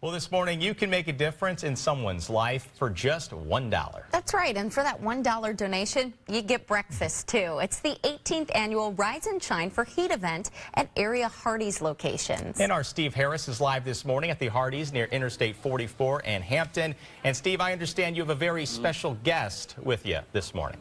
Well, this morning, you can make a difference in someone's life for just $1. That's right, and for that $1 donation, you get breakfast, too. It's the 18th annual Rise and Shine for Heat event at area Hardee's locations. And our Steve Harris is live this morning at the Hardee's near Interstate 44 and Hampton. And Steve, I understand you have a very special guest with you this morning.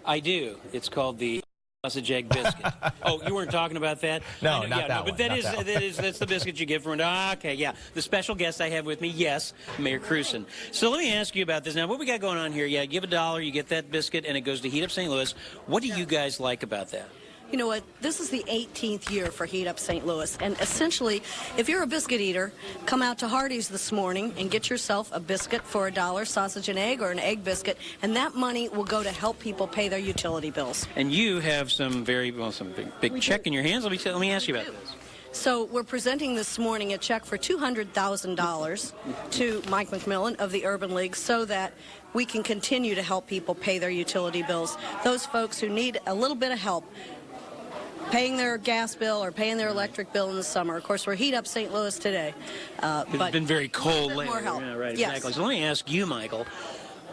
I do. It's called the sausage egg biscuit. Oh, you weren't talking about that? No, not that one. But that's the biscuit you get from okay, yeah. The special guest I have with me, yes, Mayor Cruson. So let me ask you about this. Now, what we got going on here, yeah, give $1, you get that biscuit, and it goes to Heatup St. Louis. What do you guys like about that? You know what? This is the 18th year for Heatup St. Louis, and essentially, if you're a biscuit eater, come out to Hardee's this morning and get yourself a biscuit for $1, sausage and egg, or an egg biscuit, and that money will go to help people pay their utility bills. And you have some some big check in your hands. Let me ask you about this. So we're presenting this morning a check for $200,000 to Mike McMillan of the Urban League so that we can continue to help people pay their utility bills. Those folks who need a little bit of help paying their gas bill or paying their electric bill in the summer. Of course, we're Heat St. Louis today. It's been very cold lately. More help. Yeah, right, yes. Exactly. So let me ask you, Michael.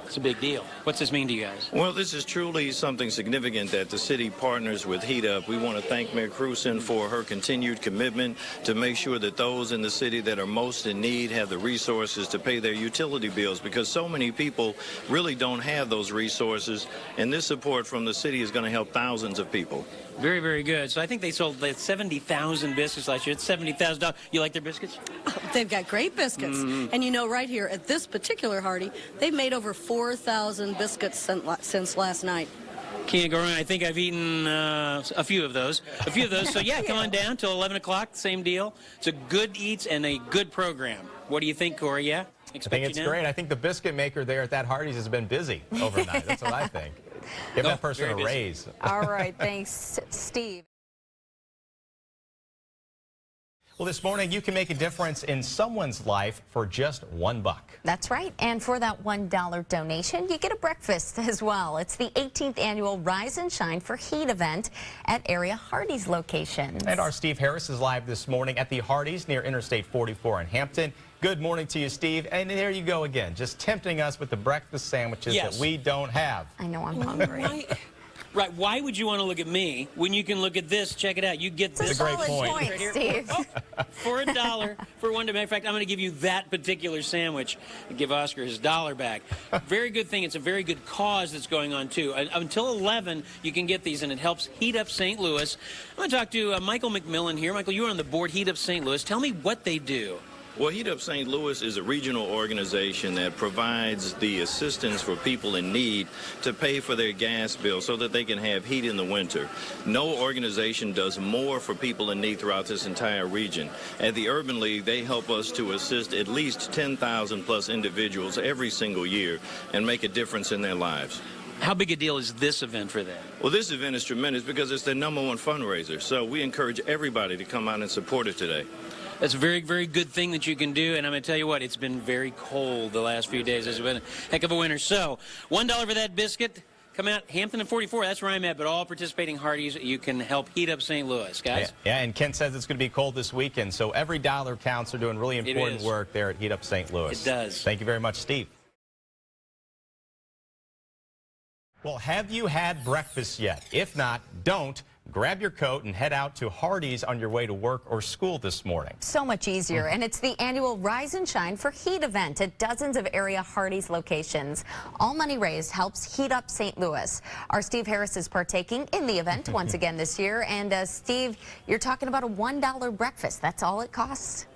It's a big deal. What's this mean to you guys? Well, this is truly something significant that the city partners with Heatup. We want to thank Mayor Cruson for her continued commitment to make sure that those in the city that are most in need have the resources to pay their utility bills, because so many people really don't have those resources, and this support from the city is going to help thousands of people. Very, very good. So I think they sold 70,000 biscuits last year. It's $70,000. You like their biscuits? They've got great biscuits. And you know, right here at this particular Hardee, they've made over 4,000 biscuits since last night. Can't go wrong. I think I've eaten a few of those. So yeah, come on down till 11 o'clock. Same deal. It's a good eats and a good program. What do you think, Corey? Yeah? I think it's great. I think the biscuit maker there at that Hardee's has been busy overnight. That's what I think. Give that person a raise. All right, thanks, Steve. Well, this morning, you can make a difference in someone's life for just $1. That's right. And for that $1 donation, you get a breakfast as well. It's the 18th annual Rise and Shine for Heat event at area Hardee's locations. And our Steve Harris is live this morning at the Hardee's near Interstate 44 in Hampton. Good morning to you, Steve. And there you go again, just tempting us with the breakfast sandwiches that we don't have. I know, I'm hungry. Right, why would you want to look at me when you can look at this? Check it out. You get this. It's a great point, right Steve. For $1, for $1. Matter of fact, I'm going to give you that particular sandwich and give Oscar his $1 back. Very good thing. It's a very good cause that's going on, too. Until 11, you can get these, and it helps Heat Up St. Louis. I'm going to talk to Michael McMillan here. Michael, you're on the board, Heat Up St. Louis. Tell me what they do. Well, Heatup St. Louis is a regional organization that provides the assistance for people in need to pay for their gas bill so that they can have heat in the winter. No organization does more for people in need throughout this entire region. At the Urban League, they help us to assist at least 10,000 plus individuals every single year and make a difference in their lives. How big a deal is this event for them? Well, this event is tremendous because it's their #1 fundraiser. So we encourage everybody to come out and support it today. That's a very, very good thing that you can do, and I'm going to tell you what, it's been very cold the last few days. It's been a heck of a winter. So, $1 for that biscuit. Come out, Hampton and 44, that's where I'm at, but all participating Hardee's, you can help Heat Up St. Louis, guys. Yeah, and Ken says it's going to be cold this weekend, so every dollar counts. They're doing really important work there at Heat Up St. Louis. It does. Thank you very much, Steve. Well, have you had breakfast yet? If not, don't. Grab your coat and head out to Hardee's on your way to work or school this morning. So much easier. And it's the annual Rise and Shine for Heat event at dozens of area Hardee's locations. All money raised helps Heat Up St. Louis. Our Steve Harris is partaking in the event once again this year. And Steve, you're talking about a $1 breakfast. That's all it costs.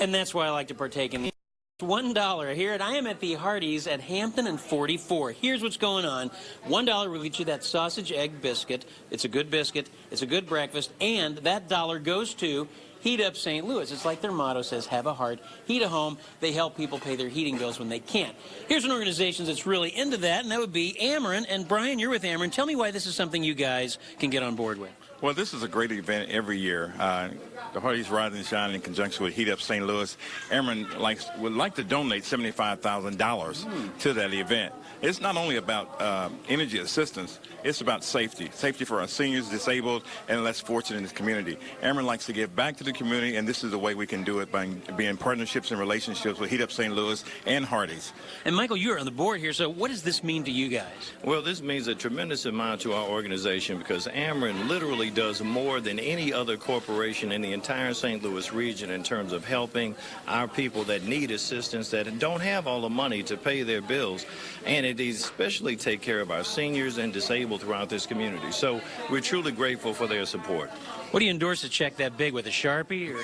And that's why I like to partake in the $1 here, and I am at the Hardee's at Hampton and 44. Here's what's going on. $1 will get you that sausage egg biscuit. It's a good biscuit. It's a good breakfast. And that $1 goes to Heat Up St. Louis. It's like their motto says, have a heart, heat a home. They help people pay their heating bills when they can't. Here's an organization that's really into that, and that would be Ameren. And Brian, you're with Ameren. Tell me why this is something you guys can get on board with. Well, this is a great event every year. The Hardee's Rise and Shine in conjunction with Heat Up St. Louis. Ameren would like to donate $75,000 to that event. It's not only about energy assistance, it's about safety. Safety for our seniors, disabled, and less fortunate in this community. Ameren likes to give back to the community, and this is the way we can do it by being partnerships and relationships with Heat Up St. Louis and Hardee's. And Michael, you're on the board here, so what does this mean to you guys? Well, this means a tremendous amount to our organization because Ameren literally does more than any other corporation in the entire St. Louis region in terms of helping our people that need assistance, that don't have all the money to pay their bills, and it especially take care of our seniors and disabled throughout this community. So we're truly grateful for their support. What do you endorse a check that big with, a Sharpie? Or?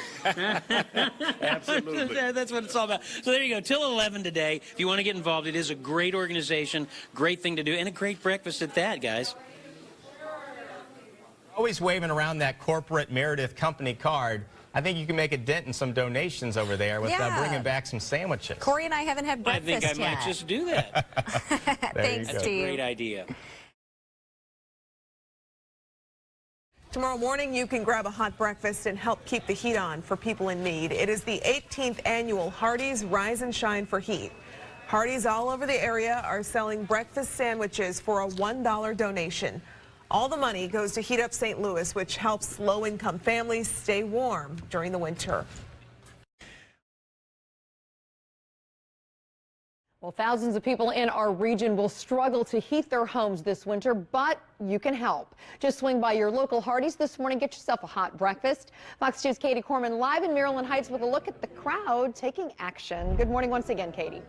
Absolutely. That's what it's all about. So there you go, till 11 today. If you want to get involved, it is a great organization, great thing to do, and a great breakfast at that, guys. Always waving around that corporate Meredith company card. I think you can make a dent in some donations over there with bringing back some sandwiches. Corey and I haven't had breakfast yet. I think I might just do that. Thanks, That's Steve. a great idea. Tomorrow morning, you can grab a hot breakfast and help keep the heat on for people in need. It is the 18th annual Hardee's Rise and Shine for Heat. Hardee's all over the area are selling breakfast sandwiches for a $1 donation. All the money goes to Heat Up St. Louis, which helps low-income families stay warm during the winter. Well, thousands of people in our region will struggle to heat their homes this winter, but you can help. Just swing by your local Hardee's this morning, get yourself a hot breakfast. Fox 2's Katie Corman live in Maryland Heights with a look at the crowd taking action. Good morning once again, Katie.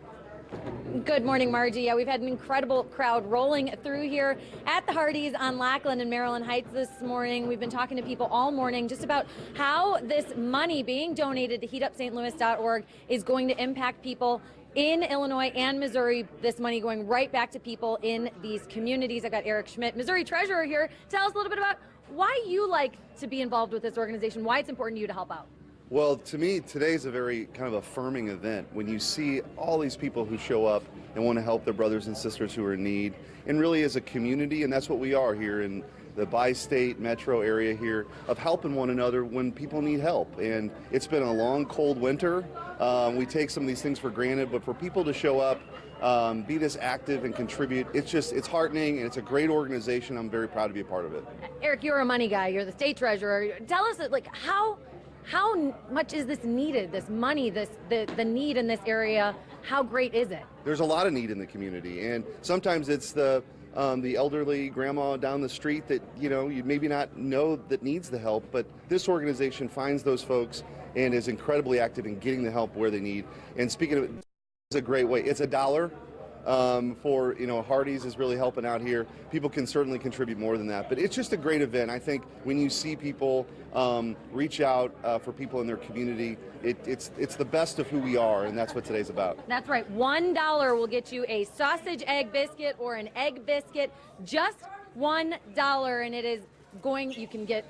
Good morning, Margie. Yeah, we've had an incredible crowd rolling through here at the Hardee's on Lackland and Maryland Heights this morning. We've been talking to people all morning just about how this money being donated to heatupstlouis.org is going to impact people in Illinois and Missouri. This money going right back to people in these communities. I got Eric Schmidt, Missouri Treasurer, here. Tell us a little bit about why you like to be involved with this organization, why it's important to you to help out. Well, to me, today's a very kind of affirming event when you see all these people who show up and want to help their brothers and sisters who are in need, and really as a community, and that's what we are here in the bi-state metro area here, of helping one another when people need help. And it's been a long, cold winter. We take some of these things for granted, but for people to show up, be this active and contribute, it's heartening, and it's a great organization. I'm very proud to be a part of it. Eric, you're a money guy. You're the state treasurer. Tell us, like, how much is this needed, this money, the need in this area? How great is it? There's a lot of need in the community, and sometimes it's the elderly grandma down the street that, you know, you maybe not know that needs the help, but this organization finds those folks and is incredibly active in getting the help where they need. And speaking of it, it's a great way. It's $1 for, you know, Hardee's is really helping out here. People can certainly contribute more than that, but it's just a great event. I think when you see people reach out for people in their community, it's the best of who we are, and that's what today's about. That's right. $1 will get you a sausage egg biscuit or an egg biscuit. Just $1, and it is going, you can get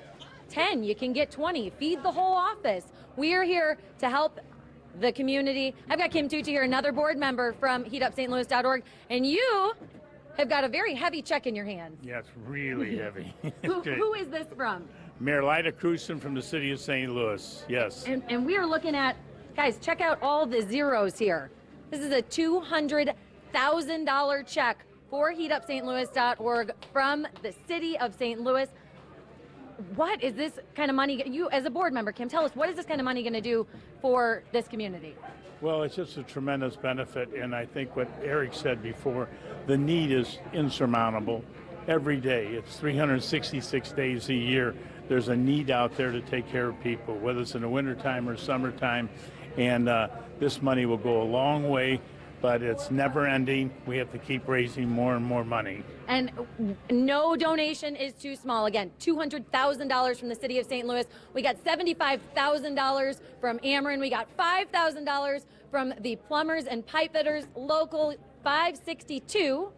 10, you can get 20. Feed the whole office. We are here to help the community. I've got Kim Tucci here, another board member from heatupstlouis.org, and you have got a very heavy check in your hands. Yeah, it's really heavy. Who is this from? Mayor Lyda Crewson from the city of St. Louis, yes. And we are looking at, guys, check out all the zeros here. This is a $200,000 check for heatupstlouis.org from the city of St. Louis. What is this kind of money, you as a board member, Kim, tell us, what is this kind of money going to do for this community? Well, it's just a tremendous benefit, and I think what Eric said before, the need is insurmountable. Every day, it's 366 days a year, there's a need out there to take care of people, whether it's in the wintertime or summertime, and this money will go a long way, but it's never ending. We have to keep raising more and more money. And no donation is too small. Again, $200,000 from the city of St. Louis. We got $75,000 from Ameren. We got $5,000 from the plumbers and pipe fitters, local 562.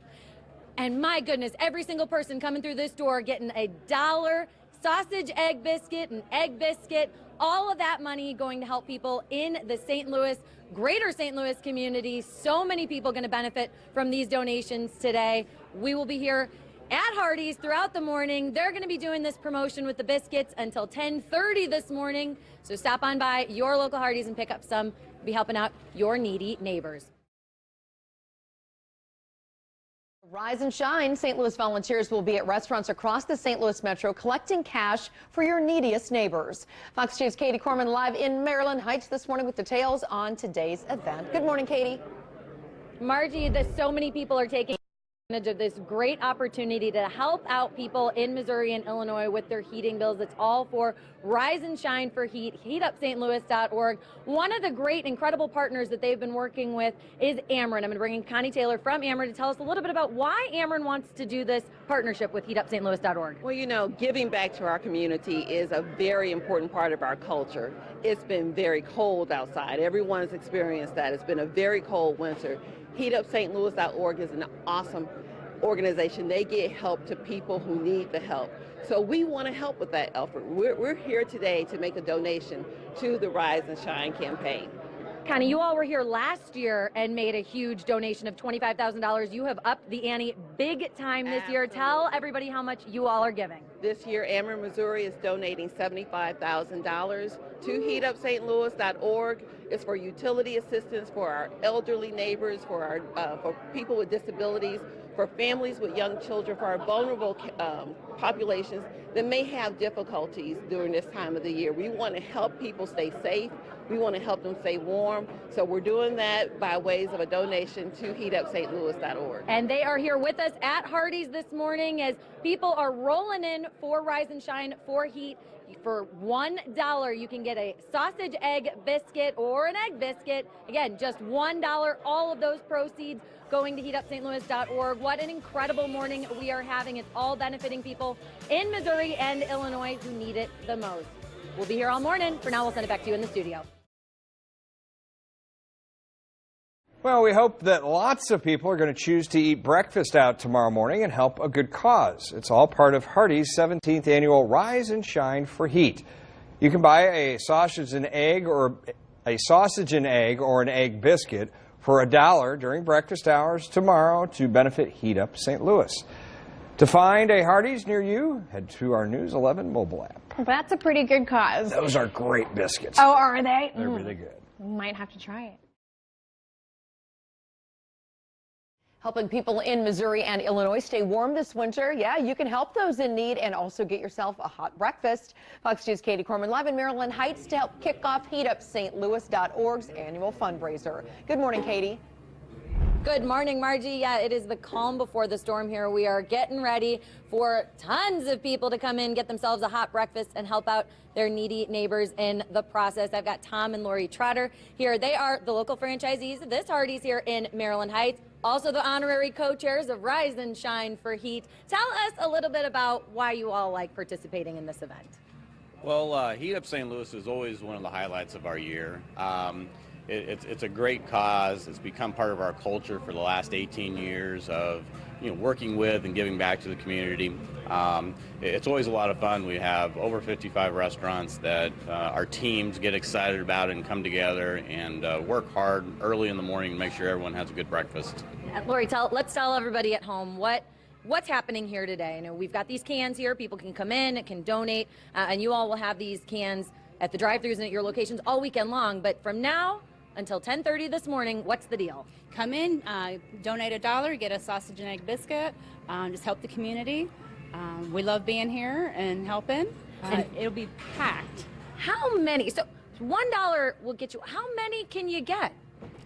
And my goodness, every single person coming through this door getting $1 sausage egg biscuit, an egg biscuit, all of that money going to help people in the St. Louis, greater St. Louis community. So many people going to benefit from these donations today. We will be here at Hardee's throughout the morning. They're going to be doing this promotion with the biscuits until 10:30 this morning. So stop on by your local Hardee's and pick up some. Be helping out your needy neighbors. Rise and shine. St. Louis volunteers will be at restaurants across the St. Louis Metro collecting cash for your neediest neighbors. Fox News' Katie Corman live in Maryland Heights this morning with details on today's event. Good morning, Katie. Margie, so many people are taking advantage of this great opportunity to help out people in Missouri and Illinois with their heating bills. It's all for Rise and Shine for Heat, heatupstlouis.org. One of the great, incredible partners that they've been working with is Ameren. I'm going to bring in Connie Taylor from Ameren to tell us a little bit about why Ameren wants to do this partnership with heatupstlouis.org. Well, you know, giving back to our community is a very important part of our culture. It's been very cold outside. Everyone's experienced that. It's been a very cold winter. Heatupstlouis.org is an awesome organization. They get help to people who need the help. So we want to help with that effort. We're here today to make a donation to the Rise and Shine campaign. Connie, you all were here last year and made a huge donation of $25,000. You have upped the ante big time this year. Tell everybody how much you all are giving. This year, Ameren, Missouri is donating $75,000 to heatupstlouis.org. It's for utility assistance for our elderly neighbors, for people with disabilities, for families with young children, for our vulnerable populations that may have difficulties during this time of the year. We want to help people stay safe. We want to help them stay warm. So we're doing that by ways of a donation to heatupstlouis.org. And they are here with us at Hardee's this morning as people are rolling in for Rise and Shine for Heat. For $1, you can get a sausage egg biscuit or an egg biscuit. Again, just $1. All of those proceeds going to heatupstlouis.org. What an incredible morning we are having. It's all benefiting people in Missouri and Illinois who need it the most. We'll be here all morning. For now, we'll send it back to you in the studio. Well, we hope that lots of people are going to choose to eat breakfast out tomorrow morning and help a good cause. It's all part of Hardee's 17th annual Rise and Shine for Heat. You can buy a sausage and egg or an egg biscuit for $1 during breakfast hours tomorrow to benefit Heatup St. Louis. To find a Hardee's near you, head to our News 11 mobile app. That's a pretty good cause. Those are great biscuits. Oh, are they? They're really good. Might have to try it. Helping people in Missouri and Illinois stay warm this winter. Yeah, you can help those in need and also get yourself a hot breakfast. Fox News' Katie Corman live in Maryland Heights to help kick off heatupstlouis.org's annual fundraiser. Good morning, Katie. Good morning, Margie. Yeah, it is the calm before the storm here. We are getting ready for tons of people to come in, get themselves a hot breakfast, and help out their needy neighbors in the process. I've got Tom and Lori Trotter here. They are the local franchisees of this Hardee's here in Maryland Heights. Also the honorary co-chairs of Rise and Shine for Heat. Tell us a little bit about why you all like participating in this event. Well, Heatup St. Louis is always one of the highlights of our year. It's a great cause. It's become part of our culture for the last 18 years of working with and giving back to the community. It's always a lot of fun. We have over 55 restaurants that our teams get excited about and come together and work hard early in the morning to make sure everyone has a good breakfast. Lori, let's tell everybody at home what's happening here today. I know we've got these cans here. People can come in, can donate, and you all will have these cans at the drive-thrus and at your locations all weekend long. But from now until 10:30 this morning, what's the deal? Come in, donate $1, get a sausage and egg biscuit, just help the community. We love being here and helping. It'll be packed. How many? So $1 will get you, how many can you get?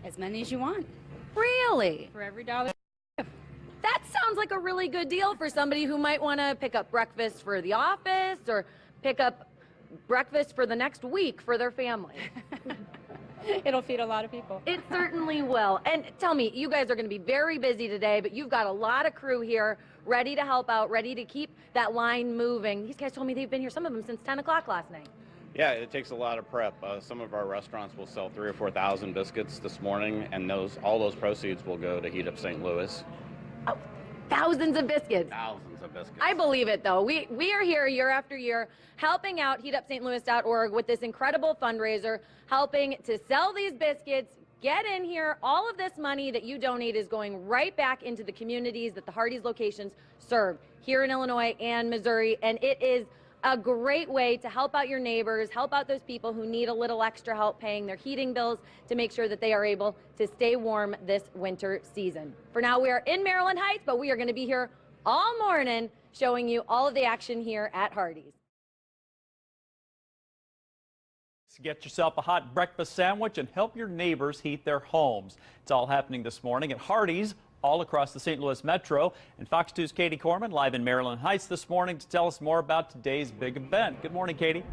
As many as you want. Really? For every $1. That sounds like a really good deal for somebody who might want to pick up breakfast for the office or pick up breakfast for the next week for their family. It'll feed a lot of people. It certainly will. And tell me, you guys are going to be very busy today, but you've got a lot of crew here ready to help out, ready to keep that line moving. These guys told me they've been here, some of them, since 10 o'clock last night. Yeah, it takes a lot of prep. Some of our restaurants will sell 3,000 or 4,000 biscuits this morning, and all those proceeds will go to Heatup St. Louis. Oh, thousands of biscuits. Thousands of biscuits. I believe it, though. We are here year after year helping out heatupstlouis.org with this incredible fundraiser, helping to sell these biscuits. Get in here. All of this money that you donate is going right back into the communities that the Hardee's locations serve. here in Illinois and Missouri, and it is a great way to help out your neighbors, help out those people who need a little extra help paying their heating bills to make sure that they are able to stay warm this winter season. For now, we are in Maryland Heights, but we are going to be here all morning showing you all of the action here at Hardee's. Get yourself a hot breakfast sandwich and help your neighbors heat their homes. It's all happening this morning at Hardee's all across the St. Louis Metro. And Fox 2's Katie Corman live in Maryland Heights this morning to tell us more about today's big event. Good morning, Katie.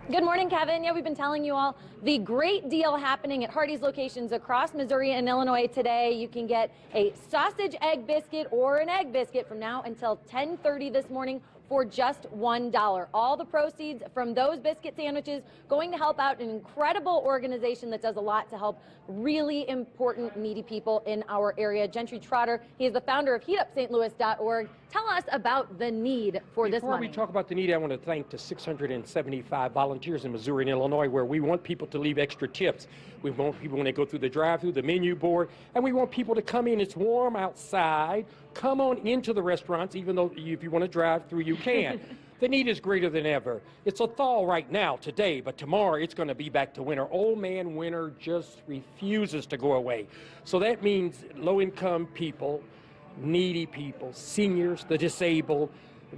Good morning, Kevin. Yeah, we've been telling you all the great deal happening at Hardee's locations across Missouri and Illinois today. You can get a sausage egg biscuit or an egg biscuit from now until 10:30 this morning for just $1. All the proceeds from those biscuit sandwiches going to help out an incredible organization that does a lot to help really important needy people in our area. Gentry Trotter, he is the founder of HeatupSt.org. Tell us about the need for this money. Before we talk about the need, I want to thank the 675 volunteers in Missouri and Illinois where we want people to leave extra tips. We want people when they go through the drive-through, the menu board, and we want people to come in. It's warm outside. Come on into the restaurants, even though if you want to drive through, you can. The need is greater than ever. It's a thaw right now, today, but tomorrow it's going to be back to winter. Old man winter just refuses to go away. So that means low-income people, needy people, seniors, the disabled,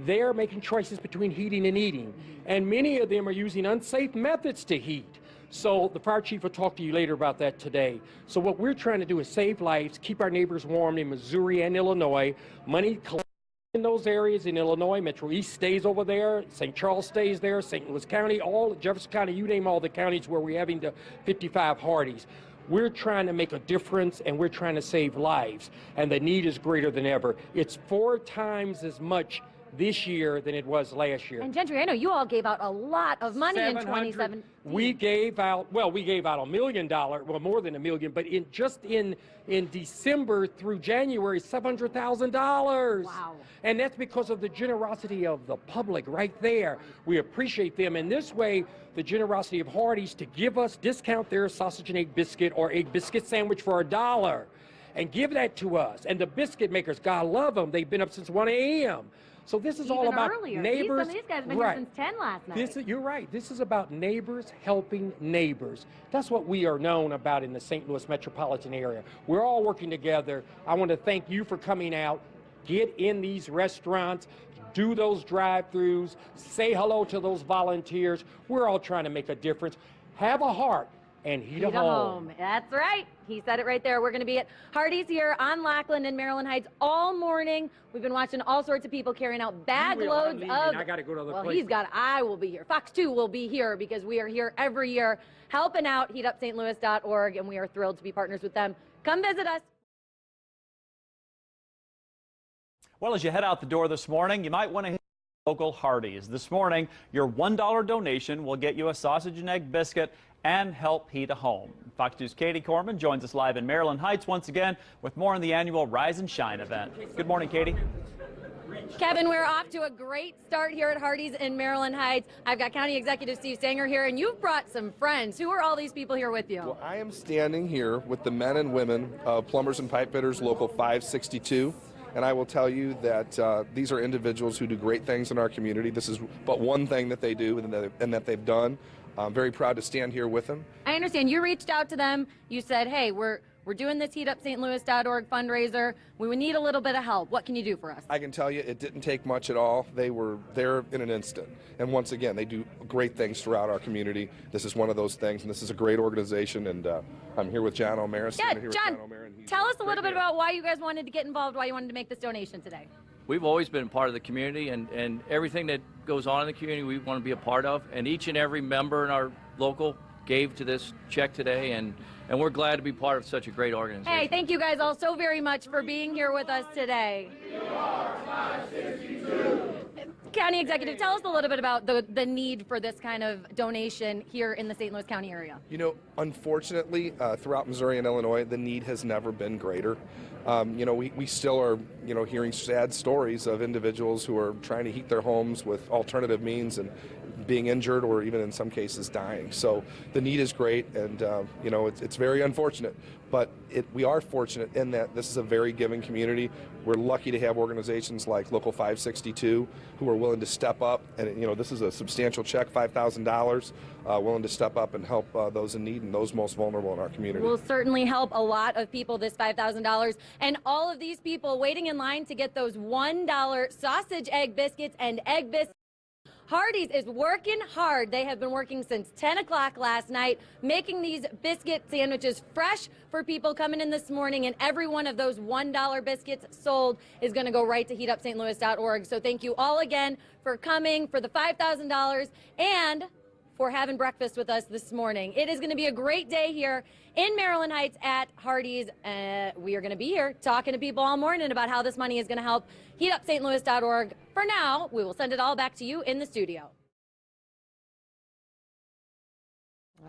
they're making choices between heating and eating. And many of them are using unsafe methods to heat. So the fire chief will talk to you later about that today. So what we're trying to do is save lives, keep our neighbors warm in Missouri and Illinois. Money collected in those areas in Illinois, Metro East stays over there, St. Charles stays there, St. Louis County, all Jefferson County, you name all the counties where we're having the 55 Hardee's. We're trying to make a difference and we're trying to save lives. And the need is greater than ever. It's 4 times as much this year than it was last year. And Gentry, I know you all gave out a lot of money in 2017. We gave out $1 million, well, more than $1 million, but in December through January, $700,000. Wow. And that's because of the generosity of the public right there. We appreciate them. And this way, the generosity of Hardee's to give us, discount their sausage and egg biscuit or egg biscuit sandwich for $1 and give that to us. And the biscuit makers, God love them, they've been up since 1 a.m. So this is all about neighbors. These guys have been here since 10 last night. You're right. This is about neighbors helping neighbors. That's what we are known about in the St. Louis metropolitan area. We're all working together. I want to thank you for coming out. Get in these restaurants. Do those drive-thrus. Say hello to those volunteers. We're all trying to make a difference. Have a heart and heat a home. That's right. He said it right there. We're going to be at Hardee's here on Lackland in Maryland Heights all morning. We've been watching all sorts of people carrying out bag loads of... I got to go to the place. I will be here. Fox 2 will be here because we are here every year helping out HeatupSt.org, and we are thrilled to be partners with them. Come visit us. Well, as you head out the door this morning, you might want to hit local Hardee's. This morning, your $1 donation will get you a sausage and egg biscuit and help heat a home. Fox 2's Katie Corman joins us live in Maryland Heights once again with more on the annual Rise and Shine event. Good morning, Katie. Kevin, we're off to a great start here at Hardee's in Maryland Heights. I've got County Executive Steve Sanger here, and you've brought some friends. Who are all these people here with you? Well, I am standing here with the men and women of Plumbers and Pipe Fitters Local 562. And I will tell you that these are individuals who do great things in our community. This is but one thing that they do and that they've done. I'm very proud to stand here with them. I understand you reached out to them. You said, hey, we're doing this HeatupSt.org fundraiser. We would need a little bit of help. What can you do for us? I can tell you it didn't take much at all. They were there in an instant. And once again, they do great things throughout our community. This is one of those things, and this is a great organization. And I'm here with John O'Mara. Yeah, John, tell us a little bit about why you guys wanted to get involved, why you wanted to make this donation today. We've always been part of the community, and everything that goes on in the community we want to be a part of. And each and every member in our local gave to this check today, and we're glad to be part of such a great organization. Hey, thank you guys all so very much for being here with us today. County Executive, tell us a little bit about the need for this kind of donation here in the St. Louis County area. You know, unfortunately, throughout Missouri and Illinois, the need has never been greater. You know, we still are, you know, hearing sad stories of individuals who are trying to heat their homes with alternative means, and being injured or even in some cases dying. So the need is great, and you know, it's very unfortunate, but we are fortunate in that this is a very giving community. We're lucky to have organizations like Local 562 who are willing to step up, and you know, this is a substantial check, $5,000, willing to step up and help those in need and those most vulnerable in our community. Will certainly help a lot of people, this $5,000, and all of these people waiting in line to get those $1 sausage egg biscuits and egg biscuits. Hardee's is working hard. They have been working since 10 o'clock last night, making these biscuit sandwiches fresh for people coming in this morning, and every one of those $1 biscuits sold is going to go right to heatupstlouis.org. So thank you all again for coming, for the $5,000, and for having breakfast with us this morning. It is going to be a great day here in Maryland Heights at Hardee's. We are going to be here talking to people all morning about how this money is going to help heatupstlouis.org. For now, we will send it all back to you in the studio.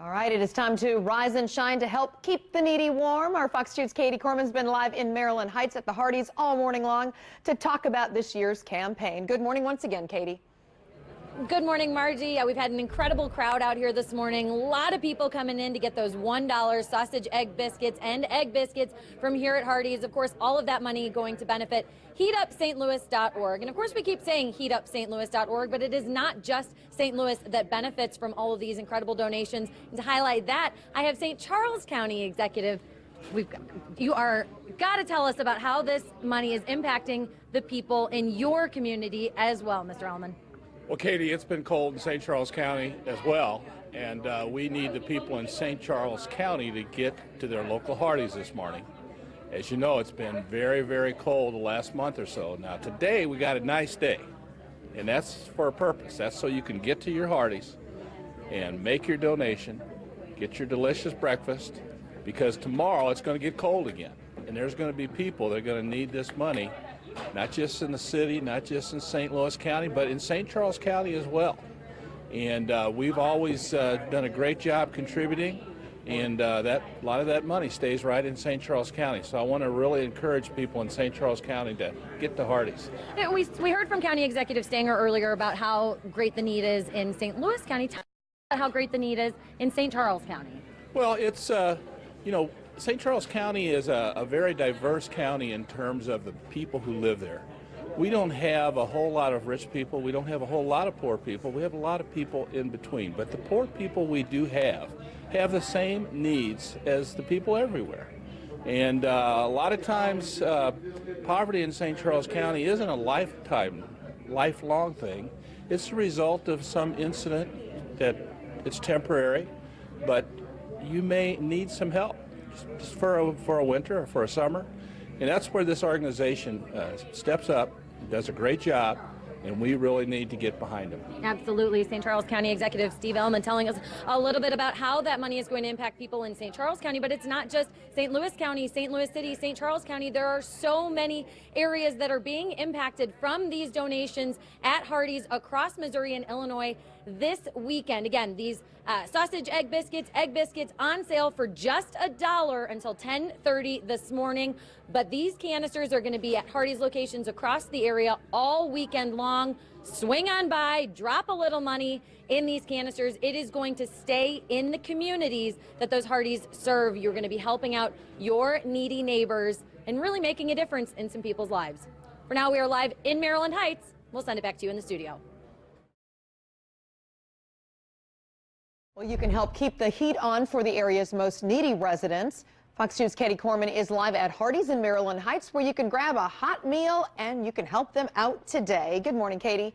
All right, it is time to rise and shine to help keep the needy warm. Our Fox 2's Katie Corman's been live in Maryland Heights at the Hardee's all morning long to talk about this year's campaign. Good morning once again, Katie. Good morning, Margie. We've had an incredible crowd out here this morning. A lot of people coming in to get those $1 sausage egg biscuits and egg biscuits from here at Hardee's. Of course, all of that money going to benefit heatupstlouis.org. And of course, we keep saying heatupstlouis.org, but it is not just St. Louis that benefits from all of these incredible donations. And to highlight that, I have St. Charles County Executive. You are got to tell us about how this money is impacting the people in your community as well, Mr. Ellman. Well, Katie, it's been cold in St. Charles County as well, and we need the people in St. Charles County to get to their local Hardee's this morning. As you know, it's been very, very cold the last month or so. Now, today we got a nice day, and that's for a purpose. That's so you can get to your Hardee's and make your donation, get your delicious breakfast, because tomorrow it's going to get cold again, and there's going to be people that are going to need this money, not just in the city, not just in St. Louis County, but in St. Charles County as well. And we've always done a great job contributing, and a lot of that money stays right in St. Charles County. So I want to really encourage people in St. Charles County to get to Hardee's. We heard from County Executive Stanger earlier about how great the need is in St. Louis County. Tell us about how great the need is in St. Charles County. Well, it's, you know, St. Charles County is a very diverse county in terms of the people who live there. We don't have a whole lot of rich people. We don't have a whole lot of poor people. We have a lot of people in between. But the poor people we do have the same needs as the people everywhere. And a lot of times, poverty in St. Charles County isn't a lifelong thing. It's the result of some incident that it's temporary, but you may need some help. Just for a winter or for a summer. And that's where this organization steps up, does a great job, and we really need to get behind them. Absolutely. St. Charles County Executive Steve Ellman telling us a little bit about how that money is going to impact people in St. Charles County, but it's not just St. Louis County, St. Louis City, St. Charles County. There are so many areas that are being impacted from these donations at Hardee's across Missouri and Illinois this weekend. Again, these sausage egg biscuits on sale for just $1 until 10:30 this morning. But these canisters are going to be at Hardee's locations across the area all weekend long. Swing on by, drop a little money in these canisters. It is going to stay in the communities that those Hardee's serve. You're going to be helping out your needy neighbors and really making a difference in some people's lives. For now, we are live in Maryland Heights. We'll send it back to you in the studio. Well, you can help keep the heat on for the area's most needy residents. Fox 2's Katie Corman is live at Hardee's in Maryland Heights, where you can grab a hot meal and you can help them out today. Good morning, Katie.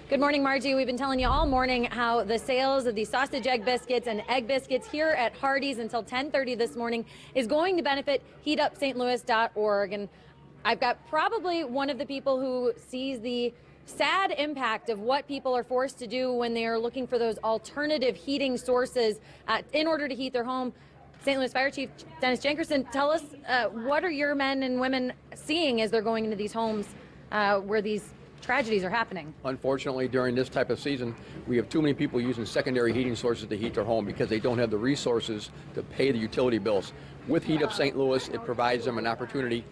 Good morning, Margie. We've been telling you all morning how the sales of the sausage egg biscuits and egg biscuits here at Hardee's until 10:30 this morning is going to benefit heatupstlouis.org. And I've got probably one of the people who sees the sad impact of what people are forced to do when they are looking for those alternative heating sources in order to heat their home. St. Louis Fire Chief Dennis Jenkerson, tell us what are your men and women seeing as they're going into these homes where these tragedies are happening? Unfortunately, during this type of season, we have too many people using secondary heating sources to heat their home because they don't have the resources to pay the utility bills. With Heat Up St. Louis, it provides them an opportunity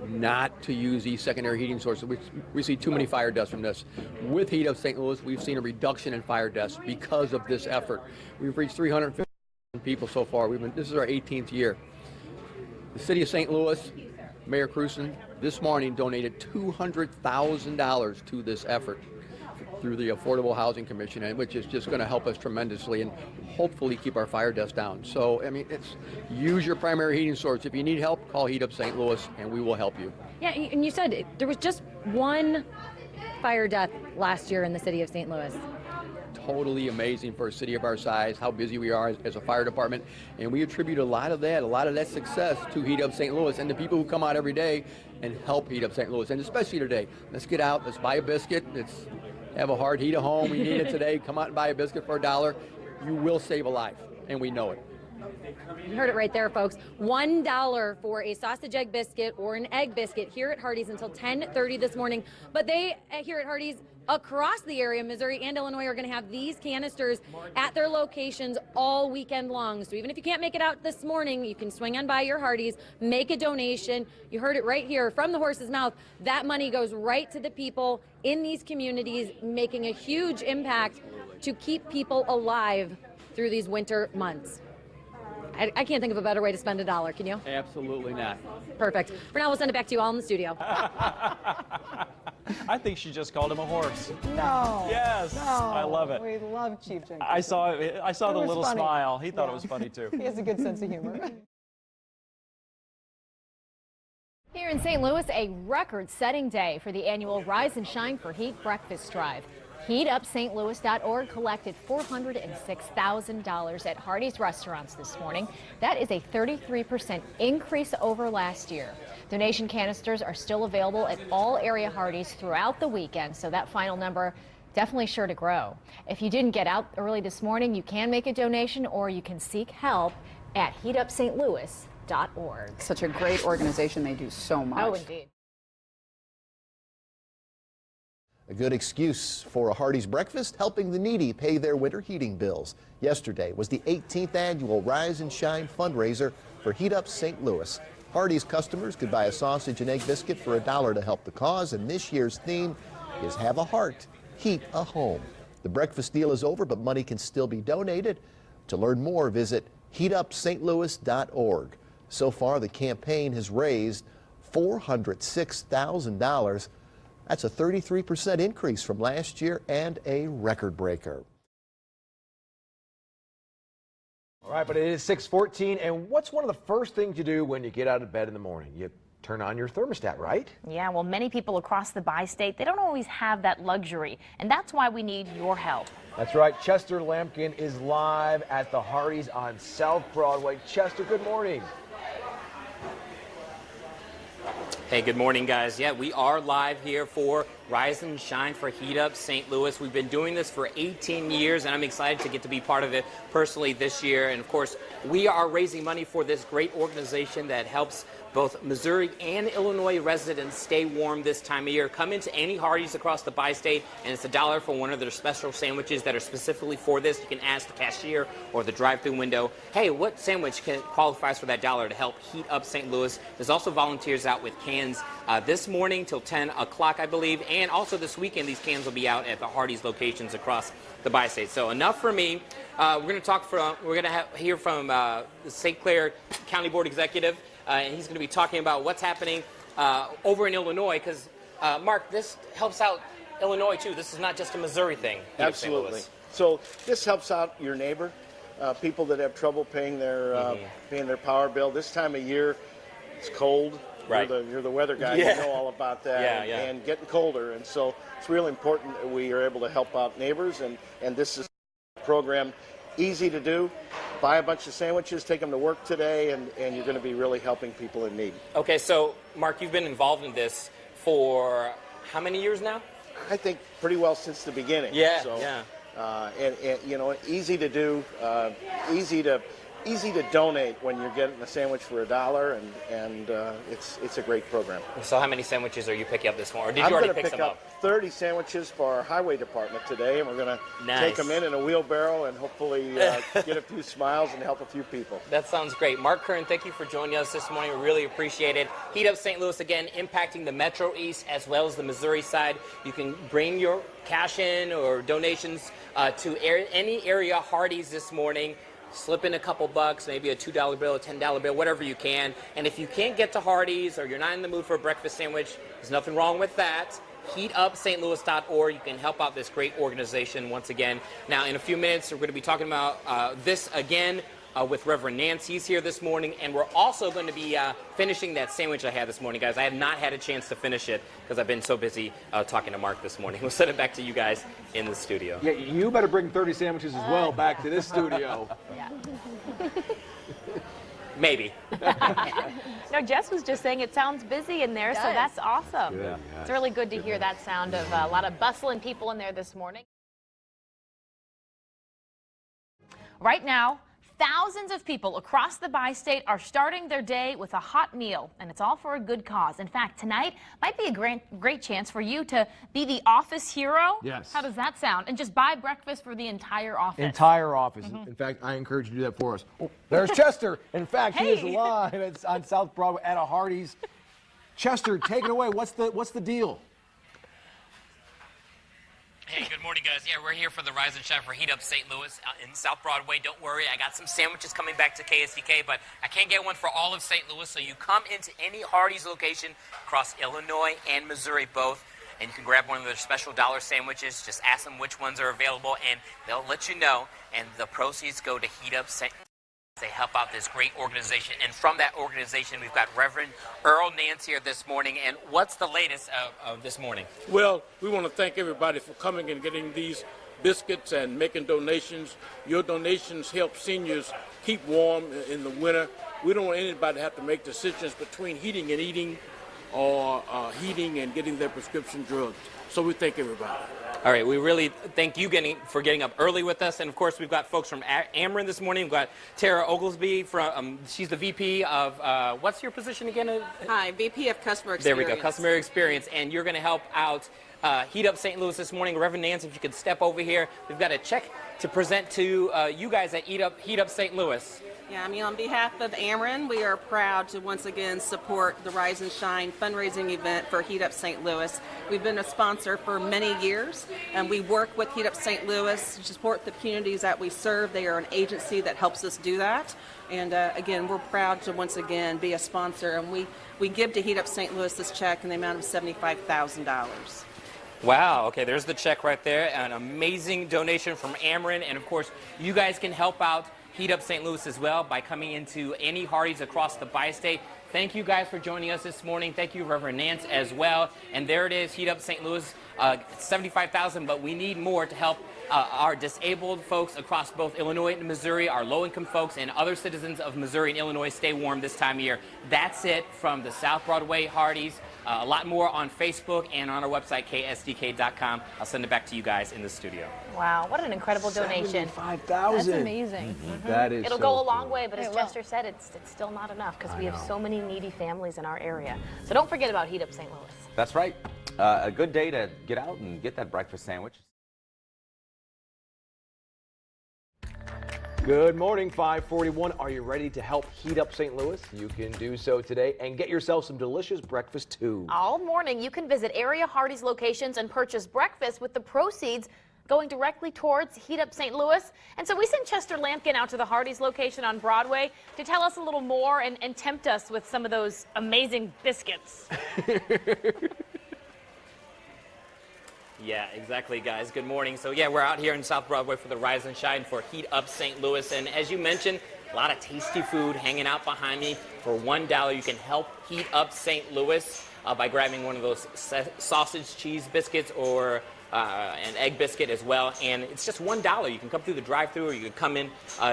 not to use these secondary heating sources. We see too many fire deaths from this. With Heat Up St. Louis, we've seen a reduction in fire deaths because of this effort. We've reached 350 people so far. This is our 18th year. The city of St. Louis, Mayor Cruzen, this morning donated $200,000 to this effort through the Affordable Housing Commission, and which is just going to help us tremendously and hopefully keep our fire deaths down. So, I mean, use your primary heating source. If you need help, call Heat Up St. Louis, and we will help you. Yeah, and you said there was just one fire death last year in the city of St. Louis. Totally amazing for a city of our size, how busy we are as a fire department. And we attribute a lot of that success to Heat Up St. Louis and the people who come out every day and help Heat Up St. Louis, and especially today. Let's get out, let's buy a biscuit, let's have a hard heat at home. We need it today. Come out and buy a biscuit for $1. You will save a life, and we know it. You heard it right there, folks. $1 for a sausage egg biscuit or an egg biscuit here at Hardee's until 10:30 this morning. But they, here at Hardee's, across the area, Missouri and Illinois, are going to have these canisters at their locations all weekend long. So even if you can't make it out this morning, you can swing on by your Hardee's, make a donation. You heard it right here from the horse's mouth. That money goes right to the people in these communities, making a huge impact to keep people alive through these winter months. I can't think of a better way to spend $1, can you? Absolutely not. Perfect. For now, we'll send it back to you all in the studio. I think she just called him a horse. No. Yes. No. I love it. We love Chief Jenkins. I saw the little funny. smile. He thought it was funny too. He has a good sense of humor. Here in St. Louis, a record-setting day for the annual Rise and Shine for Heat breakfast drive. HeatUpStLouis.org collected $406,000 at Hardee's restaurants this morning. That is a 33% increase over last year. Donation canisters are still available at all area Hardee's throughout the weekend, so that final number definitely sure to grow. If you didn't get out early this morning, you can make a donation or you can seek help at HeatUpStLouis.org. Such a great organization. They do so much. Oh, indeed. A good excuse for a Hardee's breakfast, helping the needy pay their winter heating bills. Yesterday was the 18th annual Rise and Shine fundraiser for Heat Up St. Louis. Hardee's customers could buy a sausage and egg biscuit for $1 to help the cause, and this year's theme is Have a Heart, Heat a Home. The breakfast deal is over, but money can still be donated. To learn more, visit HeatUpStLouis.org. So far, the campaign has raised $406,000. That's a 33% increase from last year and a record breaker. All right, but it is 6:14, and what's one of the first things you do when you get out of bed in the morning? You turn on your thermostat, right? Yeah, well, many people across the bi-state, they don't always have that luxury, and that's why we need your help. That's right. Chester Lampkin is live at the Hardee's on South Broadway. Chester, good morning. Hey, good morning, guys. Yeah, we are live here for Rise and Shine for Heat Up St. Louis. We've been doing this for 18 years, and I'm excited to get to be part of it personally this year. And, of course, we are raising money for this great organization that helps both Missouri and Illinois residents stay warm this time of year. Come into any Hardee's across the bi-state, and it's $1 for one of their special sandwiches that are specifically for this. You can ask the cashier or the drive-through window, hey, what sandwich qualifies for that $1 to help heat up St. Louis? There's also volunteers out with cans this morning till 10 o'clock, I believe, and also this weekend these cans will be out at the Hardee's locations across the bi-state. So enough for me. We're going to hear from the St. Clair County Board Executive. And he's going to be talking about what's happening over in Illinois, because, Mark, this helps out Illinois, too. This is not just a Missouri thing. Absolutely. So this helps out your neighbor, people that have trouble paying their power bill. This time of year, it's cold. Right. You're the weather guy. Yeah. You know all about that. Yeah. And getting colder. And so it's really important that we are able to help out neighbors. And this is a program easy to do. Buy a bunch of sandwiches, take them to work today, and you're going to be really helping people in need. Okay, so, Mark, you've been involved in this for how many years now? I think pretty well since the beginning. Yeah, so, yeah. And, you know, easy to do, easy to easy to donate when you're getting a sandwich for $1, and it's a great program. So how many sandwiches are you picking up this morning? Or did I'm you already going to pick pick some up 30 sandwiches for our highway department today, and we're going to Nice. take them in a wheelbarrow and hopefully get a few smiles and help a few people. That sounds great. Mark Kern, thank you for joining us this morning. We really appreciate it. Heat Up St. Louis, again, impacting the Metro East as well as the Missouri side. You can bring your cash in or donations to any area Hardee's this morning. Slip in a couple bucks, maybe a $2 bill, a $10 bill, whatever you can. And if you can't get to Hardee's or you're not in the mood for a breakfast sandwich, there's nothing wrong with that. HeatupStLouis.org. You can help out this great organization once again. Now, in a few minutes, we're going to be talking about this again with Reverend Nancy. He's here this morning, and we're also going to be finishing that sandwich I had this morning, guys. I have not had a chance to finish it because I've been so busy talking to Mark this morning. We'll send it back to you guys in the studio. Yeah, you better bring 30 sandwiches as well back to this studio. Maybe. No, Jess was just saying it sounds busy in there, so that's awesome. Good, It's really good to hear that sound of a lot of bustling people in there this morning. Right now, thousands of people across the bi-state are starting their day with a hot meal, and it's all for a good cause. In fact, tonight might be a great chance for you to be the office hero. Yes. How does that sound? And just buy breakfast for the entire office. Entire office. In fact, I encourage you to do that for us. Oh, there's Chester. In fact, he is live on South Broadway at a Hardee's. Chester, take it away. What's the deal? Hey, good morning, guys. Yeah, we're here for the Rise and Shine for Heat Up St. Louis in South Broadway. Don't worry, I got some sandwiches coming back to KSDK, but I can't get one for all of St. Louis, so you come into any Hardee's location across Illinois and Missouri both, and you can grab one of their special dollar sandwiches. Just ask them which ones are available, and they'll let you know, and the proceeds go to Heat Up St. They help out this great organization, and from that organization, we've got Reverend Earl Nance here this morning. And what's the latest of this morning? Well, we want to thank everybody for coming and getting these biscuits and making donations. Your donations help seniors keep warm in the winter. We don't want anybody to have to make decisions between heating and eating or heating and getting their prescription drugs. So we thank everybody. All right, we really thank you for getting up early with us. And, of course, we've got folks from Ameren this morning. We've got Tara Oglesby. She's the VP of, what's your position again? Hi, VP of Customer Experience. There we go, Customer Experience. And you're going to help out Heat Up St. Louis this morning. Reverend Nance, if you could step over here. We've got a check to present to you guys at Heat Up St. Louis. Yeah, I mean, on behalf of Ameren, we are proud to once again support the Rise and Shine fundraising event for Heat Up St. Louis. We've been a sponsor for many years, and we work with Heat Up St. Louis to support the communities that we serve. They are an agency that helps us do that. And again, we're proud to once again be a sponsor, and we give to Heat Up St. Louis this check in the amount of $75,000. Wow, okay, there's the check right there. An amazing donation from Ameren. And, of course, you guys can help out Heat Up St. Louis as well by coming into any Hardee's across the bi-state. Thank you guys for joining us this morning. Thank you, Reverend Nance, as well. And there it is, Heat Up St. Louis, $75,000, but we need more to help our disabled folks across both Illinois and Missouri, our low-income folks, and other citizens of Missouri and Illinois stay warm this time of year. That's it from the South Broadway Hardee's. A lot more on Facebook and on our website, ksdk.com. I'll send it back to you guys in the studio. Wow, what an incredible donation. $75,000. That's amazing. That is It'll so go a long cool. way, but as Chester said, it's still not enough because we have so many needy families in our area. So don't forget about Heat Up St. Louis. That's right. A good day to get out and get that breakfast sandwich. Good morning, 541. Are you ready to help heat up St. Louis? You can do so today and get yourself some delicious breakfast too. All morning, you can visit area Hardee's locations and purchase breakfast with the proceeds going directly towards Heat Up St. Louis. And so we sent Chester Lampkin out to the Hardee's location on Broadway to tell us a little more and tempt us with some of those amazing biscuits. Yeah, exactly, guys. Good morning. So, yeah, we're out here in South Broadway for the Rise and Shine for Heat Up St. Louis. And as you mentioned, a lot of tasty food hanging out behind me. For $1, you can help Heat Up St. Louis by grabbing one of those sausage cheese biscuits or an egg biscuit as well. And it's just $1. You can come through the drive-thru, or you can come in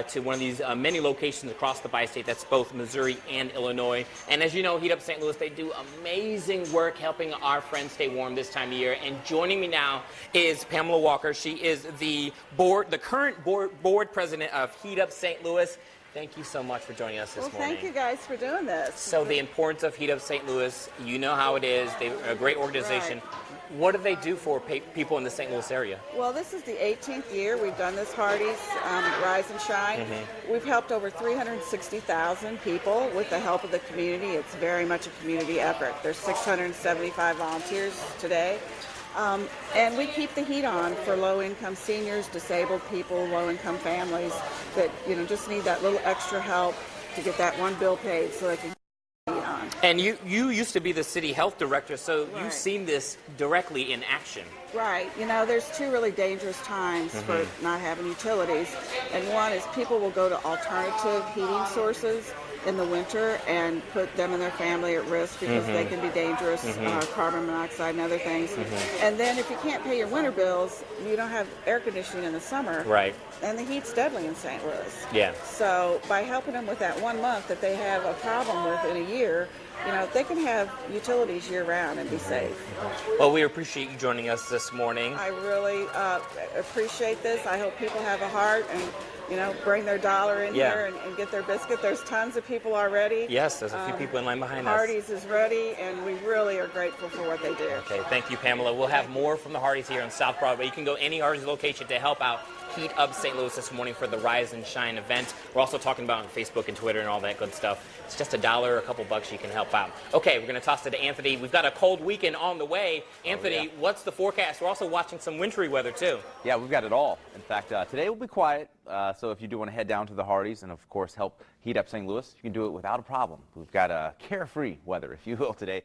to one of these many locations across the bi-state. That's both Missouri and Illinois. And as you know, Heat Up St. Louis, they do amazing work helping our friends stay warm this time of year. And joining me now is Pamela Walker. She is the current board president of Heat Up St. Louis. thank you so much for joining us this morning. Thank you guys for doing this. So the importance of Heat Up St. Louis, you know how it is. They're a great organization. Right. What do they do for people in the St. Louis area? Well, this is the 18th year we've done this Hardee's Rise and Shine. We've helped over 360,000 people with the help of the community. It's very much a community effort. There's 675 volunteers today. And we keep the heat on for low-income seniors, disabled people, low-income families that just need that little extra help to get that one bill paid so they can keep the heat on. And you used to be the city health director, so you've seen this directly in action. Right. There's two really dangerous times for not having utilities. And one is people will go to alternative heating sources in the winter and put them and their family at risk because they can be dangerous, carbon monoxide and other things. And then if you can't pay your winter bills, you don't have air conditioning in the summer. Right. And the heat's deadly in St. Louis. Yeah. So by helping them with that 1 month that they have a problem with in a year, they can have utilities year-round and be safe. Well, we appreciate you joining us this morning. I really appreciate this. I hope people have a heart and, bring their dollar in here and get their biscuit. There's tons of people already. Yes, there's a few people in line behind us. Hardee's is ready, and we really are grateful for what they do. Okay, thank you, Pamela. We'll have more from the Hardee's here on South Broadway. You can go any Hardee's location to help out Heat Up St. Louis this morning for the Rise and Shine event. We're also talking about on Facebook and Twitter and all that good stuff. It's just $1, a couple bucks, you can help out. Okay, we're going to toss it to Anthony. We've got a cold weekend on the way. Anthony, what's the forecast? We're also watching some wintry weather, too. Yeah, we've got it all. In fact, today will be quiet, so if you do want to head down to the Hardee's and, of course, help Heat Up St. Louis, you can do it without a problem. We've got carefree weather, if you will, today.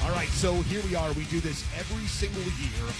All right, so here we are. We do this every single year.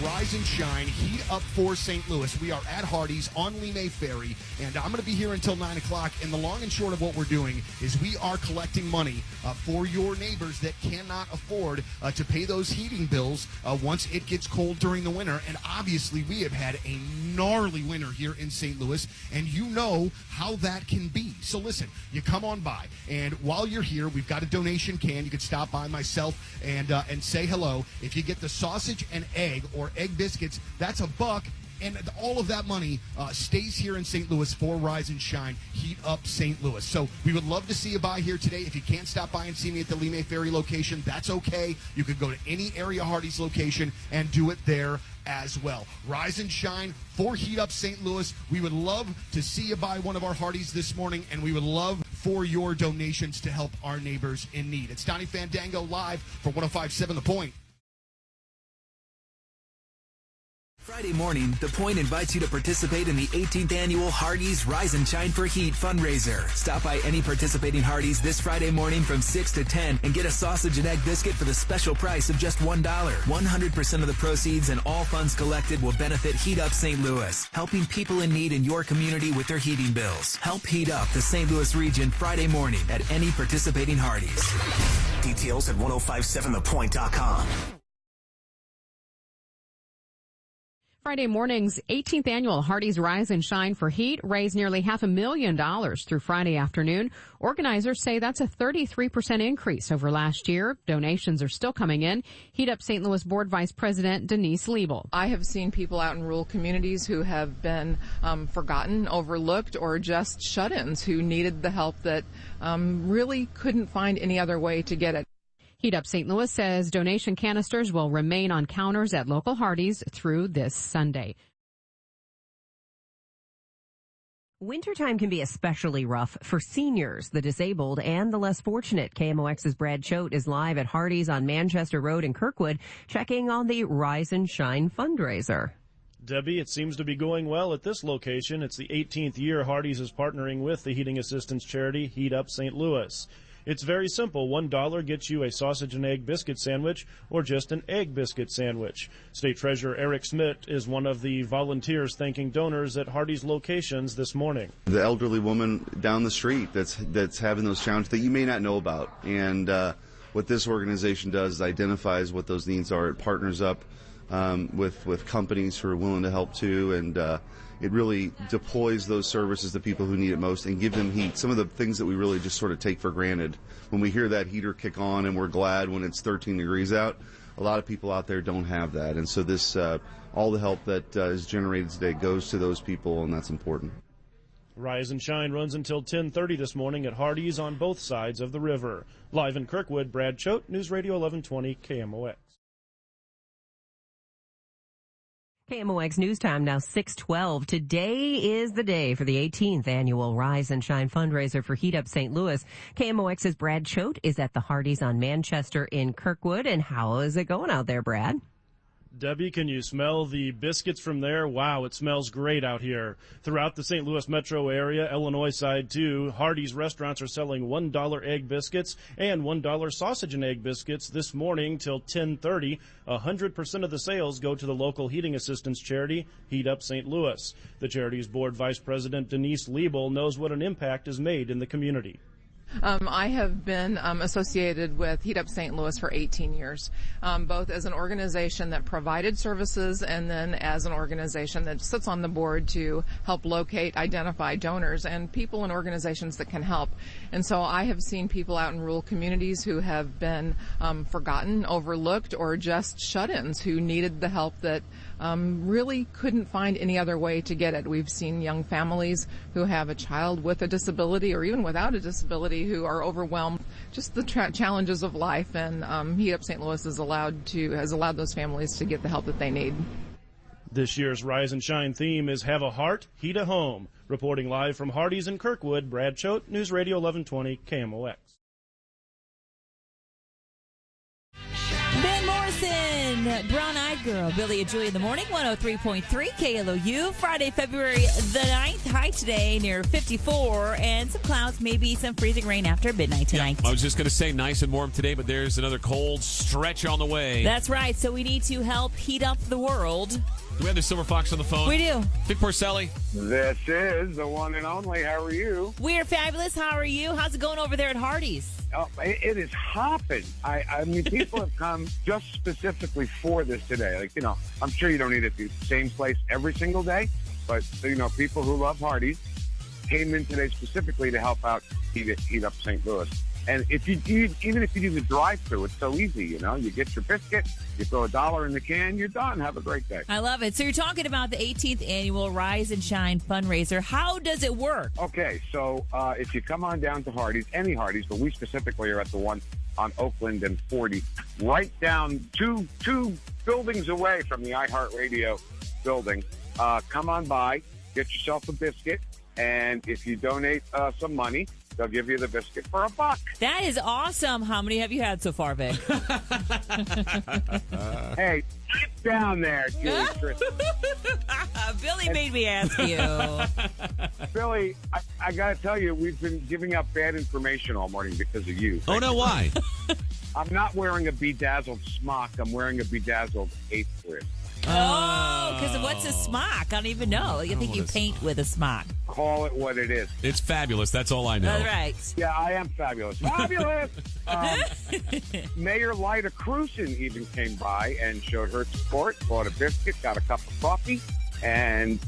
Rise and Shine, Heat Up for St. Louis. We are at Hardee's on Limay Ferry, and I'm going to be here until 9 o'clock. And the long and short of what we're doing is we are collecting money for your neighbors that cannot afford to pay those heating bills once it gets cold during the winter. And obviously, we have had a gnarly winter here in St. Louis, and you know how that can be. So listen, you come on by, and while you're here, we've got a donation can. You can stop by myself and say hello. If you get the sausage and egg or egg biscuits, that's $1. And all of that money stays here in St. Louis for Rise and Shine, Heat Up St. Louis. So we would love to see you by here today. If you can't stop by and see me at the Limay Ferry location, that's okay. You could go to any area Hardee's location and do it there as well. Rise and Shine for Heat Up St. Louis. We would love to see you by one of our Hardee's this morning, and we would love for your donations to help our neighbors in need. It's Donnie Fandango live for 105.7 The Point. Friday morning, The Point invites you to participate in the 18th annual Hardee's Rise and Shine for Heat fundraiser. Stop by any participating Hardee's this Friday morning from 6 to 10 and get a sausage and egg biscuit for the special price of just $1. 100% of the proceeds and all funds collected will benefit Heat Up St. Louis, helping people in need in your community with their heating bills. Help heat up the St. Louis region Friday morning at any participating Hardee's. Details at 1057thepoint.com. Friday morning's 18th annual Hardee's Rise and Shine for Heat raised nearly $500,000 through Friday afternoon. Organizers say that's a 33% increase over last year. Donations are still coming in. Heat Up St. Louis Board Vice President Denise Liebel. I have seen people out in rural communities who have been forgotten, overlooked, or just shut-ins who needed the help that really couldn't find any other way to get it. Heat Up St. Louis says donation canisters will remain on counters at local Hardee's through this Sunday. Wintertime can be especially rough for seniors, the disabled, and the less fortunate. KMOX's Brad Choate is live at Hardee's on Manchester Road in Kirkwood, checking on the Rise and Shine fundraiser. Debbie, it seems to be going well at this location. It's the 18th year Hardee's is partnering with the heating assistance charity Heat Up St. Louis. It's very simple. $1 gets you a sausage and egg biscuit sandwich or just an egg biscuit sandwich. State Treasurer Eric Schmidt is one of the volunteers thanking donors at Hardee's locations this morning. The elderly woman down the street that's having those challenges that you may not know about. And what this organization does is identifies what those needs are. It partners up with companies who are willing to help too, and it really deploys those services to people who need it most and give them heat. Some of the things that we really just sort of take for granted. When we hear that heater kick on and we're glad when it's 13 degrees out, a lot of people out there don't have that. And so this, all the help that is generated today goes to those people, and that's important. Rise and Shine runs until 10:30 this morning at Hardee's on both sides of the river. Live in Kirkwood, Brad Choate, News Radio 1120 KMOX. KMOX News Time now 6:12. Today is the day for the 18th annual Rise and Shine fundraiser for Heat Up St. Louis. KMOX's Brad Choate is at the Hardee's on Manchester in Kirkwood. And how is it going out there, Brad? Debbie, can you smell the biscuits from there? Wow, it smells great out here. Throughout the St. Louis metro area, Illinois side too, Hardee's restaurants are selling $1 egg biscuits and $1 sausage and egg biscuits this morning till 10:30. 100% of the sales go to the local heating assistance charity, Heat Up St. Louis. The charity's board vice president, Denise Liebel, knows what an impact is made in the community. I have been associated with Heat Up St. Louis for 18 years, both as an organization that provided services and then as an organization that sits on the board to help locate, identify donors and people and organizations that can help. And so I have seen people out in rural communities who have been forgotten, overlooked, or just shut-ins who needed the help that really couldn't find any other way to get it. We've seen young families who have a child with a disability or even without a disability who are overwhelmed, just the challenges of life, and Heat Up St. Louis has allowed those families to get the help that they need. This year's Rise and Shine theme is Have a Heart, Heat a Home. Reporting live from Hardee's in Kirkwood, Brad Choate, News Radio 1120 KMOX. Ben Morrison, Brown Eyed Girl, Billy and Julie in the morning, 103.3 KLOU, Friday, February the 9th. High today near 54, and some clouds, maybe some freezing rain after midnight tonight. Yeah, I was just going to say nice and warm today, but there's another cold stretch on the way. That's right, so we need to help heat up the world. Do we have the Silver Fox on the phone? We do. Vic Porcelli. This is the one and only. How are you? We're fabulous. How are you? How's it going over there at Hardee's? Oh, it is hopping. I mean, people have come just specifically for this today. Like, I'm sure you don't eat at the same place every single day, but, people who love Hardee's came in today specifically to help out Heat Up St. Louis. And even if you do the drive-thru, it's so easy, You get your biscuit, you throw $1 in the can, you're done. Have a great day. I love it. So you're talking about the 18th annual Rise and Shine fundraiser. How does it work? Okay, so if you come on down to Hardee's, any Hardee's, but we specifically are at the one on Oakland and 40, right down two buildings away from the iHeartRadio building. Come on by, get yourself a biscuit, and if you donate some money, they'll give you the biscuit for $1. That is awesome. How many have you had so far, Vic? Hey, get down there, Julie. Billy made me ask you. Billy, I got to tell you, we've been giving out bad information all morning because of you. Oh, no, why? I'm not wearing a bedazzled smock. I'm wearing a bedazzled apron. Oh, because what's a smock? I don't even know. I think you paint with a smock. Call it what it is. It's fabulous. That's all I know. That's right. Yeah, I am fabulous. Fabulous! Mayor Lyda Cruzen even came by and showed her support, bought a biscuit, got a cup of coffee. And,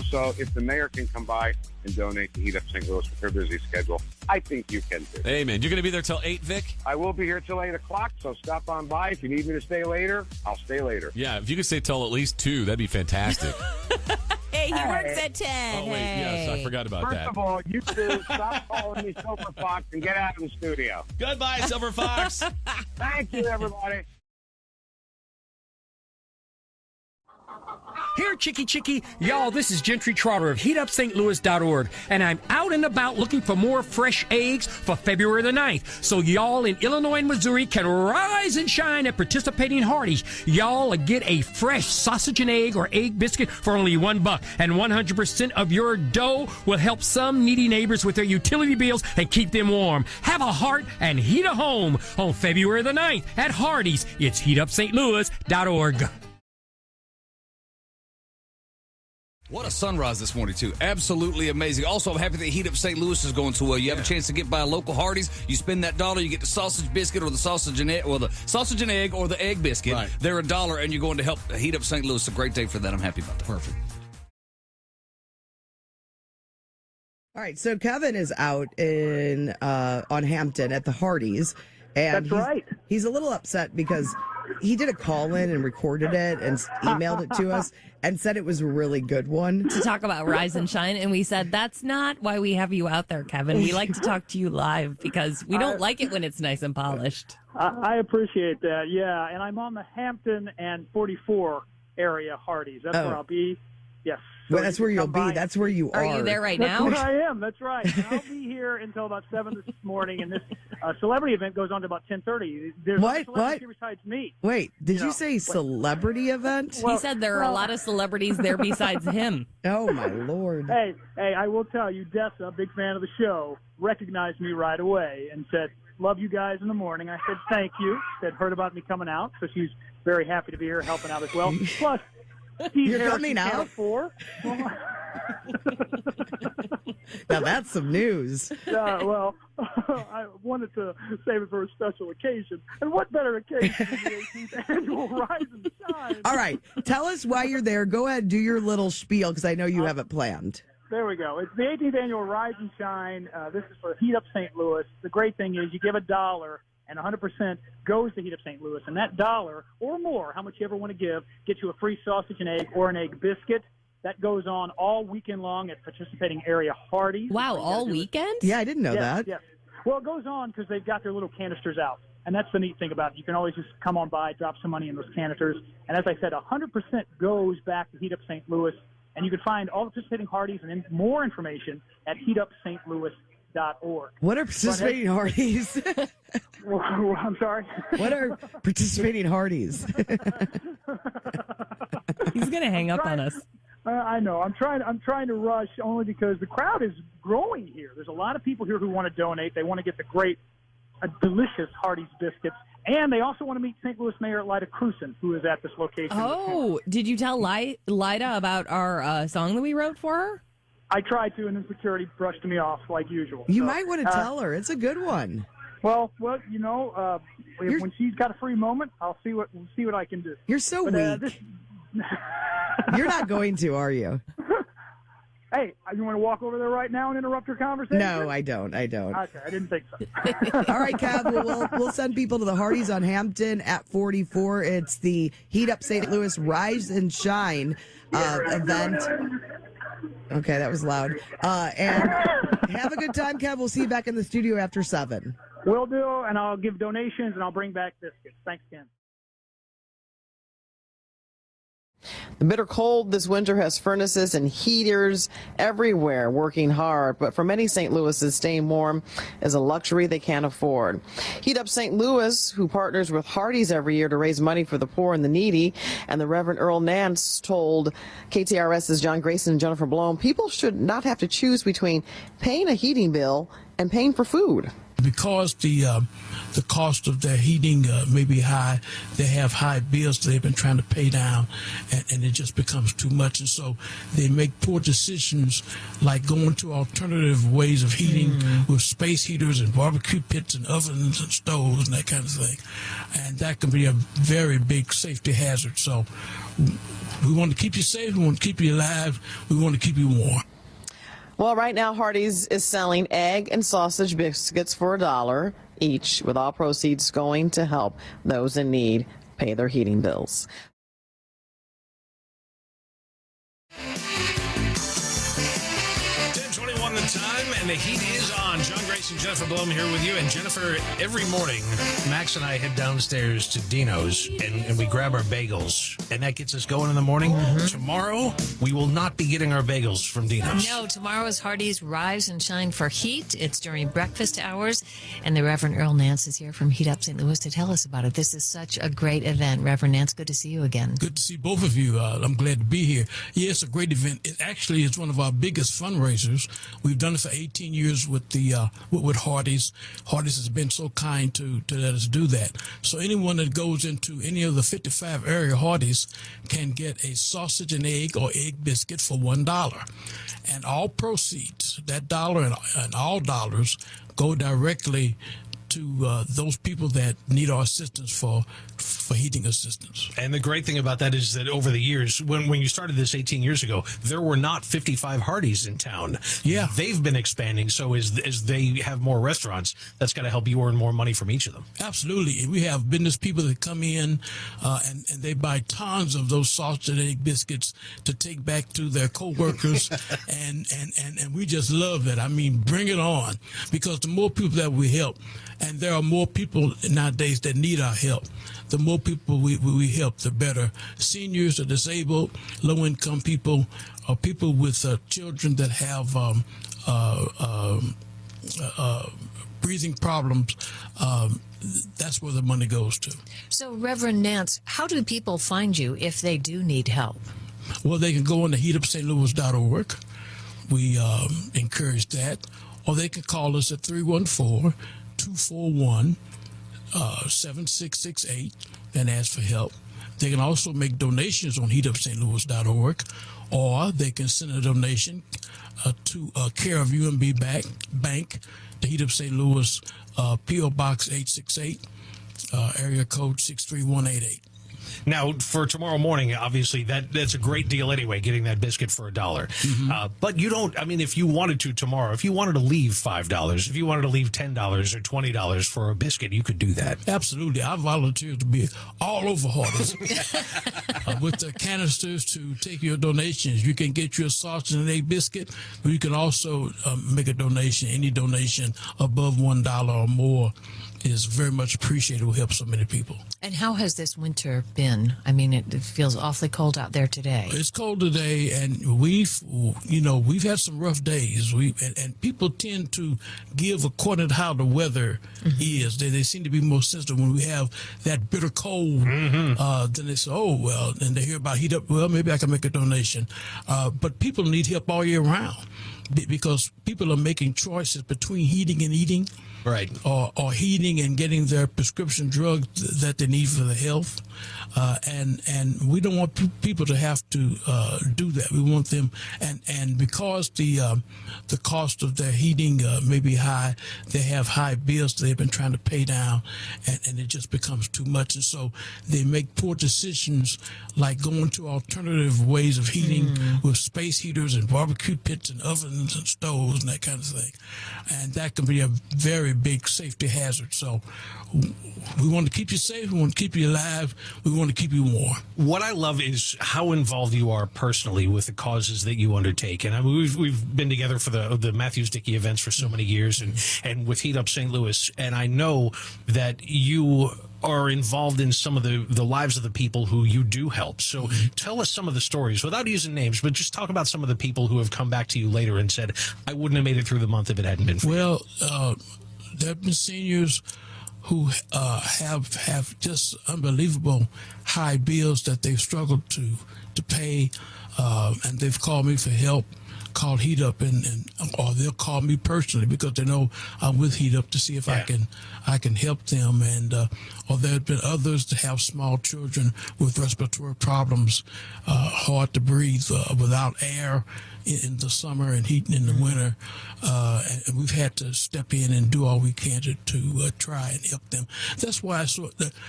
so if the mayor can come by and donate to Heat Up St. Louis with her busy schedule, I think you can too. Amen. You're going to be there till 8, Vic? I will be here till 8 o'clock, so stop on by. If you need me to stay later, I'll stay later. Yeah, if you could stay till at least 2, that'd be fantastic. Hey, he works at 10. Oh, wait, yes, I forgot about that. First of all, you two stop calling me Silver Fox and get out of the studio. Goodbye, Silver Fox. Thank you, everybody. Here, Chicky. Y'all, this is Gentry Trotter of HeatUpSt.Louis.org, and I'm out and about looking for more fresh eggs for February the 9th, so y'all in Illinois and Missouri can rise and shine at participating Hardee's. Y'all get a fresh sausage and egg or egg biscuit for only $1, and 100% of your dough will help some needy neighbors with their utility bills and keep them warm. Have a heart and heat a home on February the 9th at Hardee's. It's HeatUpSt.Louis.org. What a sunrise this morning, too. Absolutely amazing. Also, I'm happy that Heatup St. Louis is going so well. You have a chance to get by a local Hardee's. You spend that $1, you get the sausage biscuit or the sausage and egg or the egg biscuit. Right. They're $1, and you're going to help Heatup St. Louis. A great day for that. I'm happy about that. Perfect. All right, so Kevin is out in on Hampton at the Hardee's, and he's a little upset because he did a call-in and recorded it and emailed it to us and said it was a really good one. To talk about Rise and Shine, and we said, that's not why we have you out there, Kevin. We like to talk to you live because we don't like it when it's nice and polished. I appreciate that, yeah, and I'm on the Hampton and 44 area Hardee's. That's where I'll be, yes. Well, that's where you'll be. That's where you are. Are you there right That's now? where I am. That's right. And I'll be here until about 7 this morning, and this celebrity event goes on to about 10:30. There's no celebrities here besides me. Wait, did you say celebrity event? He said there are a lot of celebrities there besides him. Oh, my Lord. Hey, I will tell you, Dessa, big fan of the show, recognized me right away and said, love you guys in the morning. I said, thank you. Said, heard about me coming out, so she's very happy to be here helping out as well. Plus, You're coming out? Now that's some news. Well, I wanted to save it for a special occasion. And what better occasion than the 18th annual Rise and Shine? All right. Tell us why you're there. Go ahead, do your little spiel, because I know you have it planned. There we go. It's the 18th annual Rise and Shine. This is for Heatup St. Louis. The great thing is you give $1, and 100% goes to Heatup St. Louis. And that $1 or more, how much you ever want to give, gets you a free sausage and egg or an egg biscuit. That goes on all weekend long at participating area Hardee's. Wow, all weekend? Yeah, I didn't know that. Yes. Well, it goes on because they've got their little canisters out. And that's the neat thing about it. You can always just come on by, drop some money in those canisters. And as I said, 100% goes back to Heatup St. Louis. And you can find all the participating Hardee's and more information at heatupstlouis.org. What are participating Hardee's? Well, I'm sorry? What are participating Hardee's? He's going to hang up on us. I know. I'm trying to rush only because the crowd is growing here. There's a lot of people here who want to donate. They want to get the great, delicious Hardee's biscuits. And they also want to meet St. Louis Mayor Lida Cruson, who is at this location. Oh, did you tell Lida about our song that we wrote for her? I tried to, and then security brushed me off like usual. You might want to tell her. It's a good one. Well, you know, when she's got a free moment, I'll see what I can do. You're so weak. You're not going to, are you? Hey, you want to walk over there right now and interrupt her conversation? No, I don't. Okay, I didn't think so. All right, Kev, we'll send people to the Hardee's on Hampton at 44. It's the Heatup St. Louis Rise and Shine event. Okay, that was loud. And have a good time, Kev. We'll see you back in the studio after 7. Will do, and I'll give donations, and I'll bring back biscuits. Thanks, Ken. The bitter cold this winter has furnaces and heaters everywhere working hard, but for many St. Louis's, staying warm is a luxury they can't afford. Heatup St. Louis, who partners with Hardee's every year to raise money for the poor and the needy, and the Reverend Earl Nance told KTRS's John Grayson and Jennifer Blome, people should not have to choose between paying a heating bill and paying for food. Because the cost of their heating may be high, they have high bills they've been trying to pay down, and it just becomes too much. And so they make poor decisions like going to alternative ways of heating with space heaters and barbecue pits and ovens and stoves and that kind of thing. And that can be a very big safety hazard. So we want to keep you safe, we want to keep you alive, we want to keep you warm. Well, right now, Hardee's is selling egg and sausage biscuits for $1 each, with all proceeds going to help those in need pay their heating bills. 10:21 the time, and the heat is on. John Grayson, Jennifer Blome here with you. And Jennifer, every morning, Max and I head downstairs to Dino's, and we grab our bagels, and that gets us going in the morning. Tomorrow, we will not be getting our bagels from Dino's. No, tomorrow is Hardee's Rise and Shine for Heat. It's during breakfast hours, and the Reverend Earl Nance is here from Heatup St. Louis to tell us about it. This is such a great event. Reverend Nance, good to see you again. Good to see both of you. I'm glad to be here. Yeah, it's a great event. It actually is one of our biggest fundraisers. We've done it for 18 years with the with Hardee's. Hardee's has been so kind to let us do that. So anyone that goes into any of the 55 area Hardee's can get a sausage and egg or egg biscuit for $1. And all proceeds, that dollar and all dollars, go directly to those people that need our assistance for heating assistance. And the great thing about that is that over the years, when you started this 18 years ago, there were not 55 Hardee's in town. Yeah. They've been expanding, so as they have more restaurants, that's got to help you earn more money from each of them. Absolutely. We have business people that come in and they buy tons of those sausage and egg biscuits to take back to their coworkers, and we just love that. I mean, bring it on, because the more people that we help, and there are more people nowadays that need our help, the more people we help, the better. Seniors, the disabled, low-income people, or people with children that have breathing problems, that's where the money goes to. So, Reverend Nance, how do people find you if they do need help? Well, they can go on to heatupstlouis.org. We encourage that. Or they can call us at 314-241-7668 and ask for help. They can also make donations on heatupstlouis.org, or they can send a donation to care of UMB Bank, the Heatup St. Louis, P.O. Box 868, area code 63188. Now, for tomorrow morning, obviously, that's a great deal anyway, getting that biscuit for $1. Mm-hmm. But you don't, I mean, if you wanted to tomorrow, if you wanted to leave $5, if you wanted to leave $10 or $20 for a biscuit, you could do that. Absolutely. I volunteer to be all over Hardee's with the canisters to take your donations. You can get your sausage and egg biscuit, but you can also make a donation. Any donation above $1 or more is very much appreciated. Will help so many people. And how has this winter been? I mean, it feels awfully cold out there today. It's cold today, and we've had some rough days. And people tend to give according to how the weather is. They seem to be more sensitive when we have that bitter cold. Then they say, oh, well, and they hear about heat up. Well, maybe I can make a donation. But people need help all year round, because people are making choices between heating and eating. Right. Or heating and getting their prescription drugs that they need for their health. And we don't want people to have to do that. We want them, and because the cost of their heating may be high, they have high bills they've been trying to pay down, and it just becomes too much. And so they make poor decisions, like going to alternative ways of heating with space heaters and barbecue pits and ovens and stoves and that kind of thing. And that can be a very big safety hazard. So we want to keep you safe. We want to keep you alive. We want to keep you warm. What I love is how involved you are personally with the causes that you undertake. And I mean, we've been together for the Matthews Dickey events for so many years, and with Heat Up St. Louis. And I know that you are involved in some of the lives of the people who you do help. So tell us some of the stories without using names, but just talk about some of the people who have come back to you later and said, I wouldn't have made it through the month if it hadn't been for you. Well, there have been seniors who have just unbelievable high bills that they've struggled to pay, and they've called me for help, called Heat Up, or they'll call me personally because they know I'm with Heat Up to see if I can help them. And or there have been others that have small children with respiratory problems, hard to breathe without air in the summer and heating in the winter, and we've had to step in and do all we can to try and help them. That's why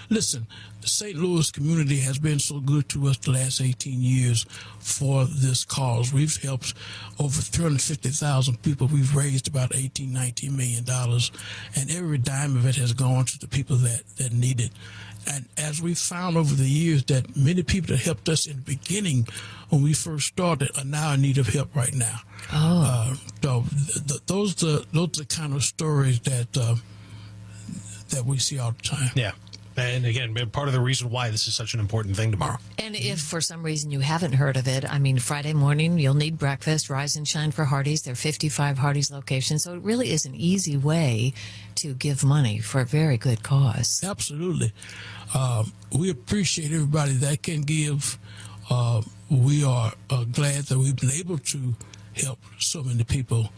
listen, the St. Louis community has been so good to us the last 18 years for this cause. We've helped over 350,000 people. We've raised about $19 million, and every dime of it has gone to the people that need it. And as we found over the years that many people that helped us in the beginning when we first started are now in need of help right now. So those are the kind of stories that we see all the time. Yeah. And again, part of the reason why this is such an important thing tomorrow. And if for some reason you haven't heard of it, I mean, Friday morning, you'll need breakfast, Rise and Shine for Hardee's. There are 55 Hardee's locations. So it really is an easy way to give money for a very good cause. Absolutely. We appreciate everybody that can give. We are glad that we've been able to help so many people.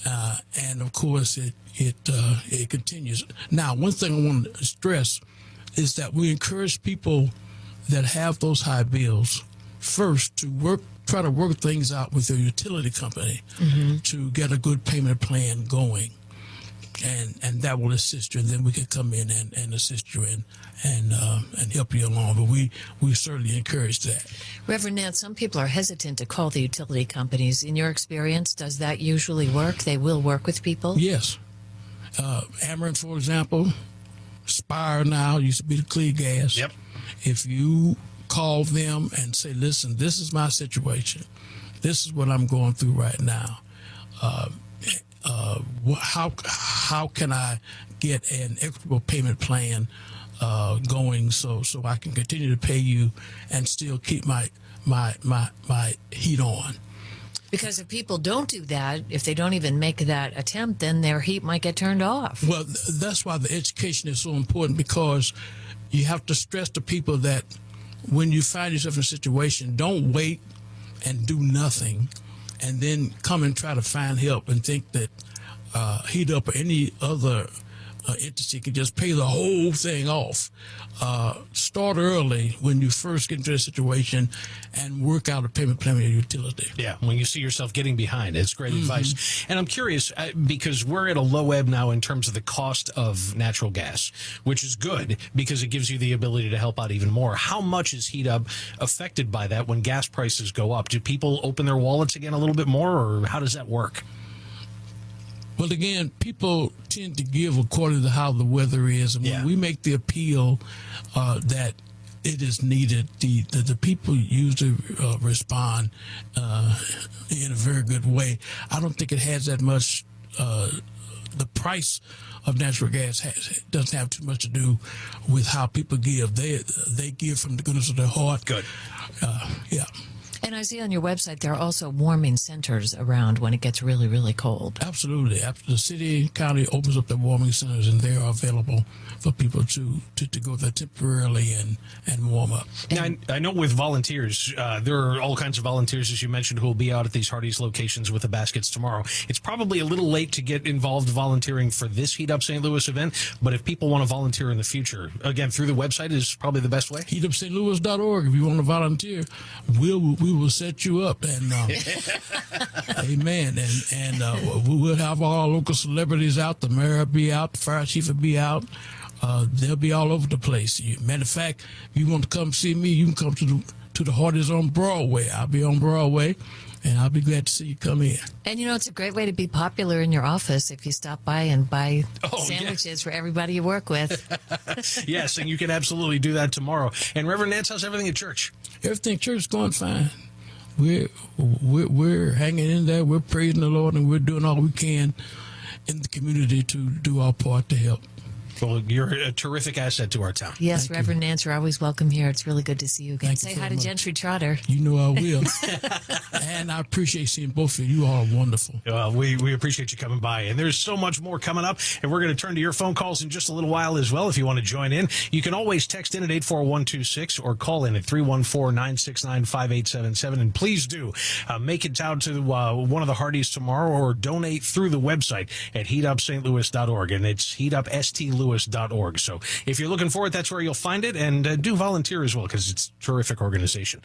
And of course, it continues. Now, one thing I want to stress is that we encourage people that have those high bills first to try to work things out with their utility company to get a good payment plan going. And that will assist you, and then we can come in and assist you and help you along. But we certainly encourage that. Reverend Nance, some people are hesitant to call the utility companies. In your experience, does that usually work? They will work with people? Yes. Ameren, for example, Spire now used to be the Clear Gas. Yep. If you call them and say, listen, this is my situation. This is what I'm going through right now. How can I get an equitable payment plan going so I can continue to pay you and still keep my heat on? Because if people don't do that, if they don't even make that attempt, then their heat might get turned off. Well, that's why the education is so important, because you have to stress to people that when you find yourself in a situation, don't wait and do nothing and then come and try to find help and think that Heatup or any other entity can just pay the whole thing off. Start early when you first get into a situation and work out a payment plan with your utility. Yeah, when you see yourself getting behind, it's great advice. And I'm curious, because we're at a low ebb now in terms of the cost of natural gas, which is good because it gives you the ability to help out even more. How much is Heatup affected by that when gas prices go up? Do people open their wallets again a little bit more, or how does that work? Well, again, people tend to give according to how the weather is. And when we make the appeal that it is needed, the people usually respond in a very good way. I don't think it has that much, the price of natural gas doesn't have too much to do with how people give. They give from the goodness of their heart. Good. Yeah. And I see on your website there are also warming centers around when it gets really, really cold. Absolutely. The city and county opens up their warming centers, and they are available for people to go there temporarily and warm up. Now, I know with volunteers, there are all kinds of volunteers, as you mentioned, who will be out at these Hardee's locations with the baskets tomorrow. It's probably a little late to get involved volunteering for this Heatup St. Louis event, but if people want to volunteer in the future, again, through the website is probably the best way. HeatupStLouis.org. If you want to volunteer, we will set you up, and amen. And we'll have all our local celebrities out. The mayor will be out. The fire chief will be out. They'll be all over the place. Matter of fact, if you want to come see me, you can come to the Hardee's on Broadway. I'll be on Broadway, and I'll be glad to see you come in. And it's a great way to be popular in your office if you stop by and buy sandwiches for everybody you work with. Yes, and you can absolutely do that tomorrow. And Reverend Nance, how's everything at church? Everything at church is going fine. We're hanging in there. We're praising the Lord, and we're doing all we can in the community to do our part to help. Well, you're a terrific asset to our town. Yes, Thank Reverend Nance, you're always welcome here. It's really good to see you again. Say hi to Gentry Trotter. You know I will. And I appreciate seeing both of you. You all are wonderful. We appreciate you coming by. And there's so much more coming up. And we're going to turn to your phone calls in just a little while as well if you want to join in. You can always text in at 84126 or call in at 314-969-5877. And please do make it down to one of the Hardee's tomorrow or donate through the website at heatupstlouis.org. And it's heatupstlewis.org. So if you're looking for it, that's where you'll find it. And do volunteer as well, because it's a terrific organization.